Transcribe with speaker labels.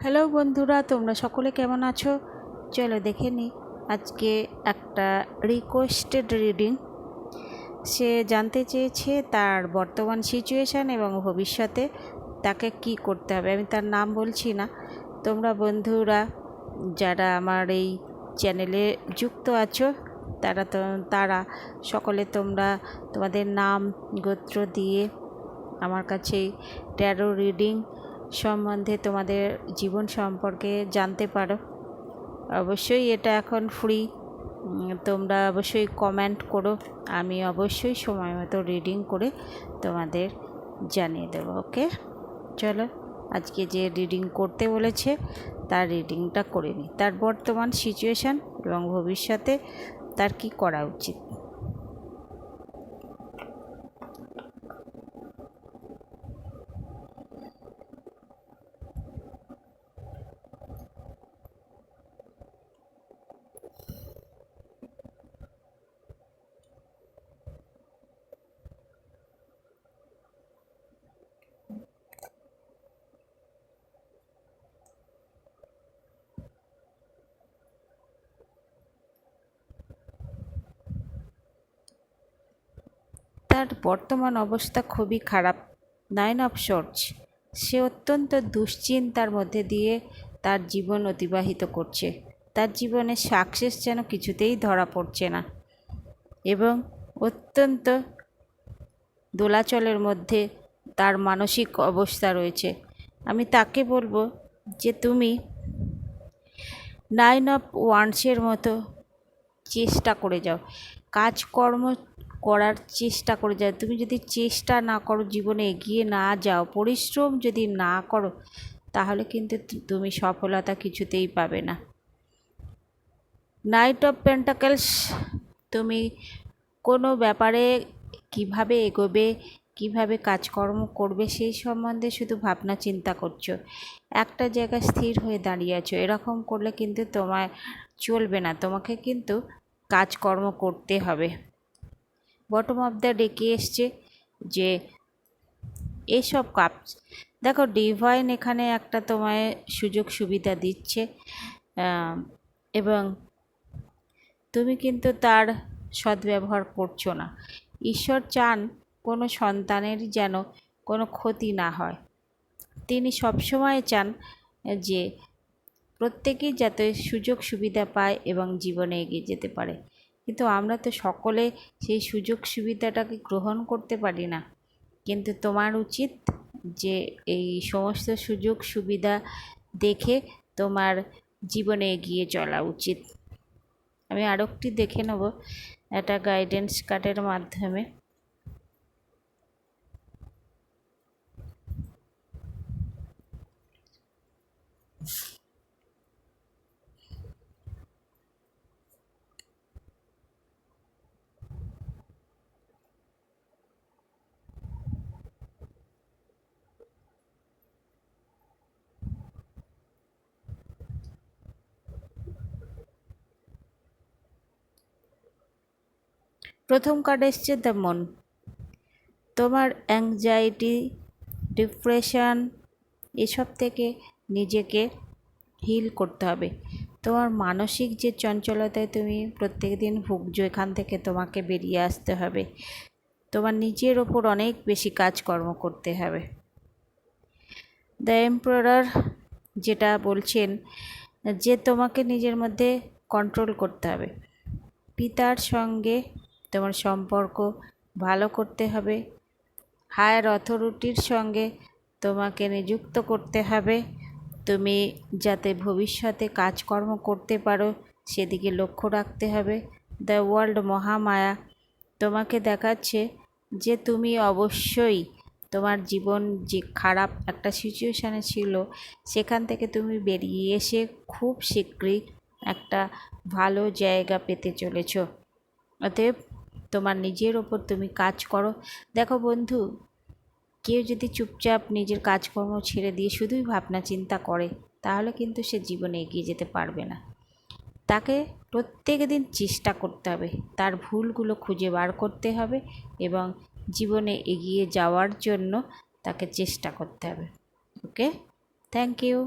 Speaker 1: Hello বন্ধুরা, তোমরা সকলে কেমন আছো? চলো দেখে নিই আজকে একটা রিকোয়েস্টেড রিডিং। সে জানতে চেয়েছে তার বর্তমান সিচুয়েশান এবং ভবিষ্যতে তাকে কি করতে হবে। আমি তার নাম বলছি না। তোমরা বন্ধুরা যারা আমার এই চ্যানেলে যুক্ত আছো তারা সকলে তোমরা তোমাদের নাম গোত্র দিয়ে আমার কাছে ট্যারো রিডিং সম্বন্ধে তোমাদের জীবন সম্পর্কে জানতে পারো। অবশ্যই এটা এখন ফ্রি, তোমরা অবশ্যই কমেন্ট করো, আমি অবশ্যই সময় মতো রিডিং করে তোমাদের জানিয়ে দেবো। ওকে, চলো আজকে যে রিডিং করতে বলেছে তার রিডিংটা করে নিই। তার বর্তমান সিচুয়েশান এবং ভবিষ্যতে তার কি করা উচিত। তার বর্তমান অবস্থা খুবই খারাপ। 9 অফ সোর্ডস। সে অত্যন্ত দুশ্চিন্তার মধ্যে দিয়ে তার জীবন অতিবাহিত করছে। তার জীবনে সাকসেস যেন কিছুতেই ধরা পড়ছে না এবং অত্যন্ত দোলাচলের মধ্যে তার মানসিক অবস্থা রয়েছে। আমি তাকে বলবো যে তুমি 9 অফ ওয়ান্ডসের মতো চেষ্টা করে যাও, কাজকর্ম করার চেষ্টা করে যাও। তুমি যদি চেষ্টা না করো, জীবনে এগিয়ে না যাও, পরিশ্রম যদি না করো, তাহলে কিন্তু তুমি সফলতা কিছুতেই পাবে না। Night of pentacles. তুমি কোনো ব্যাপারে কিভাবে এগোবে, কিভাবে কাজকর্ম করবে সেই সম্বন্ধে শুধু ভাবনা চিন্তা করছো। একটা জায়গায় স্থির হয়ে দাঁড়িয়ে আছো। এরকম করলে কিন্তু তোমার চলবে না, তোমাকে কিন্তু কাজকর্ম করতে হবে। বটম অফ দ্য ডেকে এসছে যে এসব কাজ দেখো, ডিভাইন এখানে একটা তোমায় সুযোগ সুবিধা দিচ্ছে এবং তুমি কিন্তু তার সদ্ব্যবহার করছো না। ঈশ্বর চান কোনো সন্তানের যেন কোনো ক্ষতি না হয়। তিনি সবসময় চান যে প্রত্যেকেই যাতে সুযোগ সুবিধা পায় এবং জীবনে এগিয়ে যেতে পারে। কিন্তু আমরা তো সকলে সেই সুযোগ সুবিধাটাকে গ্রহণ করতে পারি না। কিন্তু তোমার উচিত যে এই সমস্ত সুযোগ সুবিধা দেখে তোমার জীবনে এগিয়ে চলা উচিত। আমি আরেকটি দেখে নেব একটা গাইডেন্স কার্ডের মাধ্যমে। প্রথম কার্ড এসছে দ্য মুন। তোমার অ্যাংজাইটি, ডিপ্রেশন এসব থেকে নিজেকে হিল করতে হবে। তোমার মানসিক যে চঞ্চলতায় তুমি প্রত্যেক দিন ভুগছো, এখান থেকে তোমাকে বেরিয়ে আসতে হবে। তোমার নিজের ওপর অনেক বেশি কাজকর্ম করতে হবে। দ্য এম্পারার যেটা বলছেন যে তোমাকে নিজের মধ্যে কন্ট্রোল করতে হবে। পিতার সঙ্গে তোমার সম্পর্ক ভালো করতে হবে। হায়ার অথরিটির সঙ্গে তোমাকে নিযুক্ত করতে হবে। তুমি যাতে ভবিষ্যতে কাজকর্ম করতে পারো সেদিকে লক্ষ্য রাখতে হবে। দ্য ওয়ার্ল্ড মহামায়া তোমাকে দেখাচ্ছে যে তুমি অবশ্যই তোমার জীবন যে খারাপ একটা সিচুয়েশানে ছিল সেখান থেকে তুমি বেরিয়ে এসে খুব শীঘ্রই একটা ভালো জায়গা পেতে চলেছ। অতএব তোমার নিজের ওপর তুমি কাজ করো। দেখো বন্ধু, কেউ যদি চুপচাপ নিজের কাজকর্ম ছেড়ে দিয়ে শুধুই ভাবনা চিন্তা করে তাহলে কিন্তু সে জীবনে এগিয়ে যেতে পারবে না। তাকে প্রত্যেক দিন চেষ্টা করতে হবে, তার ভুলগুলো খুঁজে বার করতে হবে এবং জীবনে এগিয়ে যাওয়ার জন্য তাকে চেষ্টা করতে হবে। ওকে, থ্যাংক ইউ।